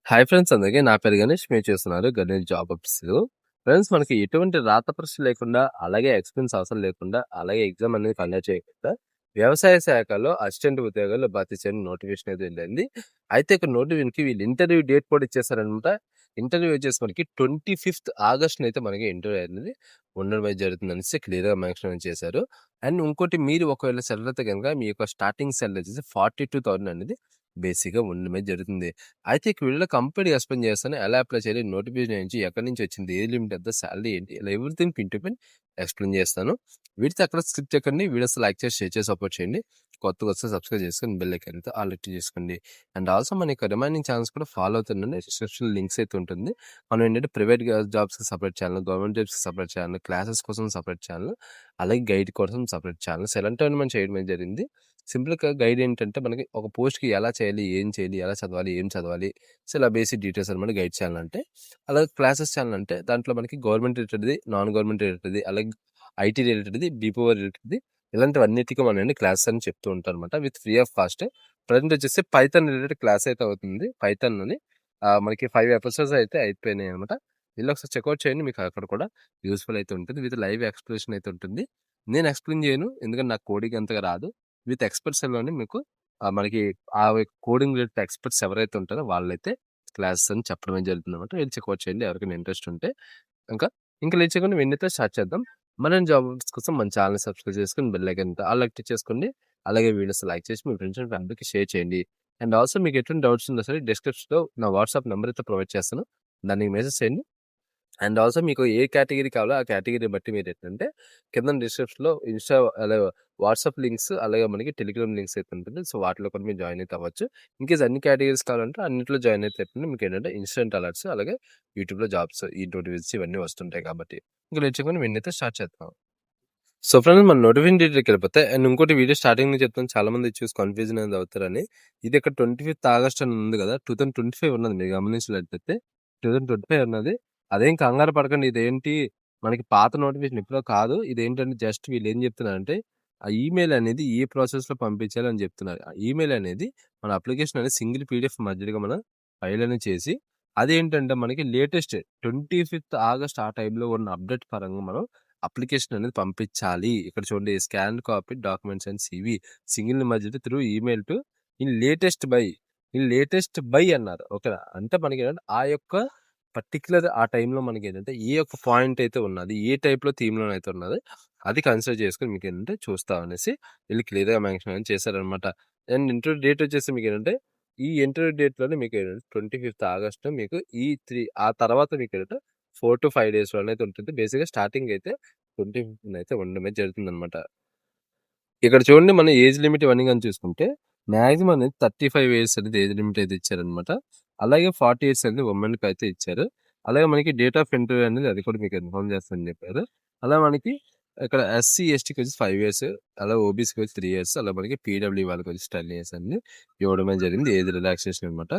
Hi friends, అందరికీ నా పేరు గణేష్. మీరు చూస్తున్నారు గణేష్ జాబ్ అప్స్. ఫ్రెండ్స్, మనకి ఎటువంటి రాత పరీక్ష లేకుండా, అలాగే ఎక్స్పీరియన్స్ అవసరం లేకుండా, అలాగే ఎగ్జామ్ అనేది కండక్ట్ చేయకుండా వ్యవసాయ శాఖలో అసిస్టెంట్ ఉద్యోగాలు భర్తీ చేయని నోటిఫికేషన్ అయితే వెళ్ళింది. అయితే ఇక్కడ నోటిఫికేషన్కి వీళ్ళు ఇంటర్వ్యూ డేట్ కూడా ఇచ్చేసారనమాట. ఇంటర్వ్యూ వచ్చేసి మనకి 25th ఆగస్ట్ అయితే మనకి ఇంటర్వ్యూ అనేది ఉండడం అయితే జరుగుతుంది అనేసి క్లియర్గా మెన్షన్ చేశారు. అండ్ ఇంకోటి, మీరు ఒకవేళ సెలవు అయితే కనుక మీ యొక్క స్టార్టింగ్ సెల్ వచ్చేసి 42,000 అనేది బేసిక్గా ఉండడమే జరుగుతుంది. అయితే ఇక్కడ వీళ్ళలో కంప్లీట్‌గా ఎక్స్‌ప్లెయిన్ చేస్తాను. ఎలా అప్లై చేయాలి, నోటిఫికేషన్ నుంచి ఎక్కడి నుంచి వచ్చింది, ఏజ్ లిమిట్ ఎంత, సాలరీ ఏంటి, ఇలా everything pin to pin explain చేస్తాను. వీడితో అక్కడ స్కిప్ చేయకండి. వీడియోస్ లైక్ చేసి, షేర్ చేసి సపోర్ట్ చేయండి. కొత్తగా వస్తే సబ్స్క్రైబ్ చేసుకొని బెల్ ఐకాన్ అయితే ఆల్ యాక్టివ్ చేసుకోండి. అండ్ ఆల్సో మన యొక్క రిమైనింగ్ ఛానల్స్ కూడా ఫాలో అవుతుండండి. డిస్క్రిప్షన్‌లో లింక్స్ అయితే ఉంటుంది. మనం ఏంటంటే ప్రైవేట్ జాబ్స్‌కి సపరేట్ ఛానల్, గవర్నమెంట్ జాబ్స్‌కి సపరేట్ ఛానల్, క్లాసెస్ కోసం సపరేట్ ఛానల్, అలాగే గైడ్ కోసం సపరేట్ ఛానల్స్ ఇలాంటివన్నీ మనం చేయడం అయితే జరిగింది. సింపుల్‌గా గైడ్ ఏంటంటే మనకి ఒక పోస్ట్‌కి ఎలా చేయాలి, ఏం చేయాలి, ఎలా చదవాలి, ఏం చదవాలి, సో ఇలా బేసిక్ డీటెయిల్స్ అనమాట గైడ్ ఛానల్ అంటే. అలాగే క్లాసెస్ ఛానల్ అంటే దాంట్లో మనకి గవర్నమెంట్ రిలేటెడ్‌ది, నాన్ గవర్నమెంట్ రిలేటెడ్‌ది, అలాగే ఐటీ రిలేటెడ్‌ది, బీపీఓ రిలేటెడ్‌ది, ఇలాంటివన్నిటికి మనం క్లాసెస్ అని చెప్తూ ఉంటారనమాట with free of cost. Present వచ్చేసి పైథాన్ రిలేటెడ్ క్లాస్ అయితే అవుతుంది. పైథాన్‌లోని మనకి 5 ఎపిసోడ్స్ అయితే అయిపోయినాయి అనమాట. వెళ్ళి ఒకసారి చెక్అవుట్ చేయండి. మీకు అక్కడ కూడా యూస్‌ఫుల్ అయితే ఉంటుంది. విత్ లైవ్ ఎక్స్‌ప్లనేషన్ అయితే ఉంటుంది. నేను ఎక్స్‌ప్లెయిన్ చేయను, ఎందుకంటే నాకు కోడింగ్ అంతగా రాదు. విత్ ఎక్స్‌పర్ట్స్‌లోనే మీకు మనకి ఆ కోడింగ్ రిలేటెడ్ ఎక్స్‌పర్ట్స్ ఎవరైతే ఉంటారో వాళ్ళైతే క్లాసెస్ అని చెప్పడమే జరుగుతుందన్నమాట. వెళ్ళి చెక్అవుట్ చేయండి ఎవరికైనా ఇంట్రెస్ట్ ఉంటే. ఇంకా ఇంకా లేట్ చేయకుండా వెన్నైతే స్టార్ట్ చేద్దాం. మరిన్ని జాబ్స్ కోసం మన ఛానల్‌ని సబ్స్క్రైబ్ చేసుకొని బెల్ ఐకాన్ ఆల్ యాక్టివ్ చేసుకోండి. అలాగే వీడియోస్ లైక్ చేసి మీ ఫ్రెండ్స్ అండ్ ఫ్యామిలీకి షేర్ చేయండి. అండ్ ఆల్సో మీకు ఎటువంటి డౌట్స్ ఉన్నా సరే డిస్క్రిప్షన్‌లో నా వాట్సాప్ నెంబర్ అయితే ప్రొవైడ్ చేస్తాను. దానికి మెసేజ్ చేయండి. అండ్ ఆల్సో మీకు ఏ కేటగిరీ కావాలో ఆ కేటగిరీ బట్టి మీరు ఏంటంటే కింద డిస్క్రిప్షన్‌లో అలాగే వాట్సాప్ లింక్స్, అలాగే మనకి టెలిగ్రామ్ లింక్స్ అయితే ఉంటుంది. సో వాటిలో కూడా మీరు జాయిన్ అయితే అవ్వచ్చు. ఇన్‌కేస్ అన్ని కేటగిరీస్ కావాలంటే అన్నిట్లో జాయిన్ అయితే మీకు ఏంటంటే ఇన్స్టెంట్ అలర్ట్స్, అలాగే యూట్యూబ్‌లో జాబ్స్ ఈ నోటిఫికేషన్స్ ఇవన్నీ వస్తుంటాయి కాబట్టి. ఇంకా లేట్ చేయకుండా వీడినైతే స్టార్ట్ చేద్దాం. సో ఫ్రెండ్స్, మన నోటిఫికేషన్ డీటెయిల్కి వెళ్ళిపోతే, అండ్ ఇంకోటి వీడియో స్టార్టింగ్ నుంచి చెప్తాను, చాలా మంది చూసి కన్ఫ్యూజన్ అనేది అవుతారని. ఇది ఇక్కడ 25th ఆగస్ట్ అని ఉంది కదా, 2025 ఉన్నది. మీరు గమనించినట్లయితే 2025 ఉన్నది. అదేం కంగారు పడకండి. ఇదేంటి మనకి పాత నోటిఫికేషన్ ఎప్పుడో కాదు. ఇదేంటంటే జస్ట్ వీళ్ళు ఏం చెప్తున్నారంటే ఆ ఈమెయిల్ అనేది ఏ ప్రాసెస్లో పంపించాలి అని చెప్తున్నారు. ఆ ఈమెయిల్ అనేది మన అప్లికేషన్ అనేది సింగిల్ పీడిఎఫ్ మధ్యలో మనం ఫైల్ అనేది చేసి, అదేంటంటే మనకి లేటెస్ట్ 25th ఆగస్ట్ ఆ టైంలో ఉన్న అప్డేట్ పరంగా మనం అప్లికేషన్ అనేది పంపించాలి. ఇక్కడ చూడండి, scan copy documents and CV single మధ్య through email to latest by అన్నారు. ఓకేనా, అంటే మనకి ఏంటంటే ఆ యొక్క పర్టికులర్ ఆ టైంలో మనకి ఏంటంటే ఏ యొక్క పాయింట్ అయితే ఉన్నది, ఏ టైప్లో థీమ్లో అయితే ఉన్నది, అది కన్సిడర్ చేసుకొని మీకు ఏంటంటే చూస్తాం అనేసి వీళ్ళు క్లియర్గా మెన్షన్ చేశారనమాట. అండ్ ఇంటర్వ్యూ డేట్ వచ్చేసి మీకు ఏంటంటే ఈ ఇంటర్వ్యూ డేట్లోనే మీకు ఏంటంటే 25th ఆగస్ట్ మీకు ఆ తర్వాత మీకు ఏంటంటే 4 to 5 డేస్‌లోనే అయితే ఉంటుంది. బేసిక్‌గా స్టార్టింగ్ అయితే 25th అయితే ఉండడమే జరుగుతుందనమాట. ఇక్కడ చూడండి, మన ఏజ్ లిమిట్ ఇవన్నీ గాని చూసుకుంటే మాక్సిమం అనేది 35 ఇయర్స్ అనేది ఏజ్ లిమిట్ అయితే ఇచ్చారనమాట. అలాగే 40 ఇయర్స్ అనేది ఉమెన్‌కి అయితే ఇచ్చారు. అలాగే మనకి డేట్ ఆఫ్ ఇంటర్వ్యూ అనేది అది కూడా మీకు ఇన్ఫార్మ్ చేస్తానని చెప్పారు. అలా మనకి ఇక్కడ ఎస్సీ, ఎస్టీకి వచ్చి 5 ఇయర్స్, అలా ఓబీసీకి వచ్చి 3 ఇయర్స్, అలా మనకి పీడబ్ల్యూ వాళ్ళకి వచ్చి 10 ఇయర్స్ అనేది ఇవ్వడమే జరిగింది ఏజ్ రిలాక్సేషన్ అనమాట.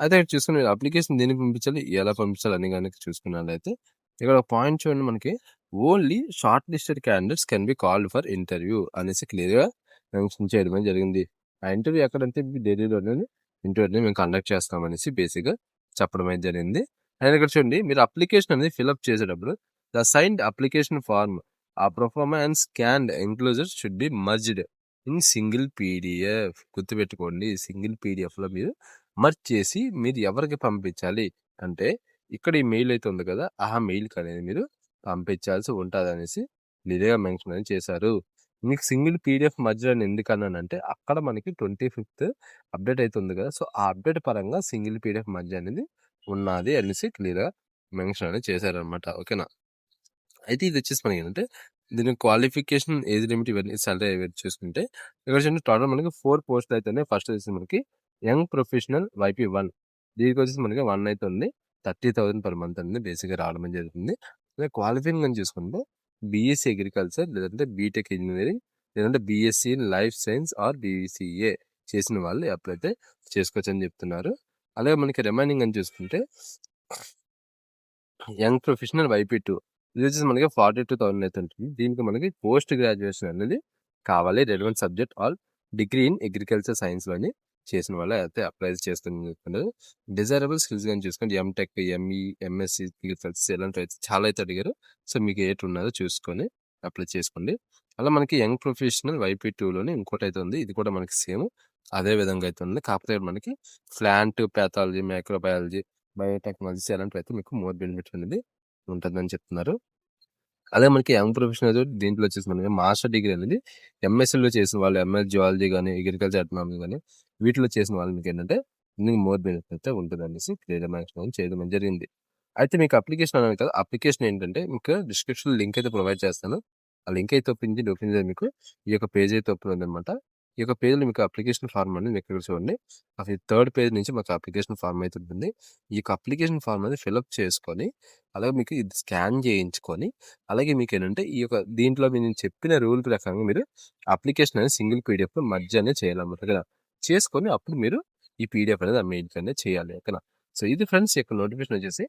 అయితే ఇక్కడ చూసుకుని అప్లికేషన్ దేనికి పంపించాలి, ఎలా పంపించాలి అని కనుక చూసుకున్నట్లయితే ఇక్కడ ఒక పాయింట్ చూడండి, మనకి only short listed candidates can be called for interview అనేసి క్లియర్గా మెన్షన్ చేయడమే జరిగింది. ఆ ఇంటర్వ్యూ ఎక్కడంటే ఢిల్లీలోనే ఇంటర్వ్యూని మేము కండక్ట్ చేస్తామనేసి బేసిక్గా చెప్పడం అయితే జరిగింది. అండ్ ఇక్కడ చూడండి, మీరు అప్లికేషన్ అనేది ఫిల్అప్ చేసేటప్పుడు ద సైన్డ్ అప్లికేషన్ ఫార్మ్ ఆ proforma and scanned enclosure should be merged in single PDF. గుర్తుపెట్టుకోండి, సింగిల్ పీడిఎఫ్లో మీరు మర్జ్ చేసి మీరు ఎవరికి పంపించాలి అంటే ఇక్కడ ఈ మెయిల్ అయితే ఉంది కదా, ఆ మెయిల్కి అనేది మీరు పంపించాల్సి ఉంటుంది అనేసి క్లియర్గా మెన్షన్ అనేది చేశారు. మీకు సింగిల్ పీడిఎఫ్ మధ్య ఎందుకన్నానంటే అక్కడ మనకి 25th అప్డేట్ అయితే ఉంది కదా, సో ఆ అప్డేట్ పరంగా సింగిల్ పీడిఎఫ్ మధ్య అనేది ఉన్నది అనేసి క్లియర్గా మెన్షన్ అనేది చేశారనమాట. ఓకేనా, అయితే ఇది వచ్చేసి మనకి ఏంటంటే దీని క్వాలిఫికేషన్, ఏజ్ లిమిట్, ఇవన్నీ సాలరీ ఇవన్నీ చూసుకుంటే ఇక్కడ చూడండి, టోటల్ మనకి 4 పోస్టులు అయితే ఫస్ట్ వచ్చేసి మనకి యంగ్ ప్రొఫెషనల్ YP1, దీనికి వచ్చేసి మనకి 1 అయితే ఉంది. 30,000 పర్ మంత్ అనేది బేసిక్గా రావడం జరుగుతుంది. అదే క్వాలిఫైయింగ్ అని చూసుకుంటే బీఎస్సీ అగ్రికల్చర్, లేదంటే బీటెక్ ఇంజనీరింగ్, లేదంటే BSc in life science or BCA చేసిన వాళ్ళు అప్లై అయితే చేసుకోవచ్చు అని చెప్తున్నారు. అలాగే మనకి రిమైనింగ్ అని చూసుకుంటే యంగ్ ప్రొఫెషనల్ YP2, ఇది వచ్చేసి మనకి 42,000 అయితే ఉంటుంది. దీనికి మనకి పోస్ట్ గ్రాడ్యుయేషన్ అనేది కావాలి, relevant subject all degree in agriculture సైన్స్లోని చేసిన వాళ్ళు అయితే అప్లై చేస్తున్నారు. డిజైరబుల్ స్కిల్స్ గాని చూసుకోండి. ఎంటెక్, ఎంఈ, ఎంఎస్‌సి ఇలాంటివి చాలా అయితే అడిగారు. సో, మీకు ఏటి ఉన్నదో చూసుకొని అప్లై చేసుకోండి. అలా మనకి యంగ్ ప్రొఫెషనల్ వైపీ2లోనే ఇంకోటైతే ఉంది. ఇది కూడా మనకి సేమ్ అదే విధంగా అయితే ఉంది. కాకపోతే మనకి ప్లాంట్ పాథాలజీ, మైక్రోబయాలజీ, బయోటెక్నాలజీస్ అలాంటివైతే మీకు మోర్ బెనిఫిట్ అనేది ఉంటుందని చెప్తున్నారు. అలాగే మనకి యంగ్ ప్రొఫెషనల్ దీంట్లో వచ్చేసి మనకి మాస్టర్ డిగ్రీ అనేది ఎంఎస్సీలో చేసిన వాళ్ళు, ఎంఎస్ జియాలజీ కానీ, అగ్రికల్చర్ ఎకనామీ కానీ వీటిలో చేసిన వాళ్ళు మీకు ఏంటంటే దీనికి మోర్ బెనిఫిట్ అయితే ఉంటుంది అనేసి క్లియర్ మెన్షన్ చేయడం జరిగింది. అయితే మీకు అప్లికేషన్ అనేది కదా, అప్లికేషన్ ఏంటంటే మీకు డిస్క్రిప్షన్ లింక్ అయితే ప్రొవైడ్ చేస్తాను. ఆ లింక్ అయితే ఓపెన్ చేసి మీకు ఈ యొక్క పేజ్ అయితే ఓపెన్ ఉందన్నమాట. ఈ యొక్క పేజ్లో మీకు అప్లికేషన్ ఫార్మ్ అనేది మీకు ఇక్కడ చూడండి. అది థర్డ్ పేజ్ నుంచి మాకు అప్లికేషన్ ఫార్మ్ అయితే ఉంటుంది. ఈ యొక్క అప్లికేషన్ ఫార్మ్ అనేది ఫిల్అప్ చేసుకొని అలాగే మీకు ఇది స్కాన్ చేయించుకొని అలాగే మీకేంటంటే ఈ యొక్క దీంట్లో నేను చెప్పిన రూల్ ప్రకారంగా మీరు అప్లికేషన్ అనేది సింగిల్ పీడిఎఫ్ మర్జ్ అనేది చేయాలన్నమాట కదా. చేసుకొని అప్పుడు మీరు ఈ పీడిఎఫ్ అనేది ఆ మెయిల్కి అనేది చేయాలి ఓకేనా. సో ఇది ఫ్రెండ్స్ ఈ యొక్క నోటిఫికేషన్ వచ్చేసి.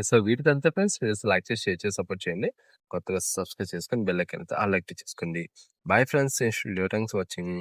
సో వీటిదంతా ఫ్రెండ్స్ లైక్ చేసి షేర్ చేసి సపోర్ట్ చేయండి. కొత్తగా సబ్స్క్రైబ్ చేసుకొని బెల్ ఐకాన్ అయితే ఆల్ యాక్టివ్ చేసుకోండి. Bye friends, thanks for watching.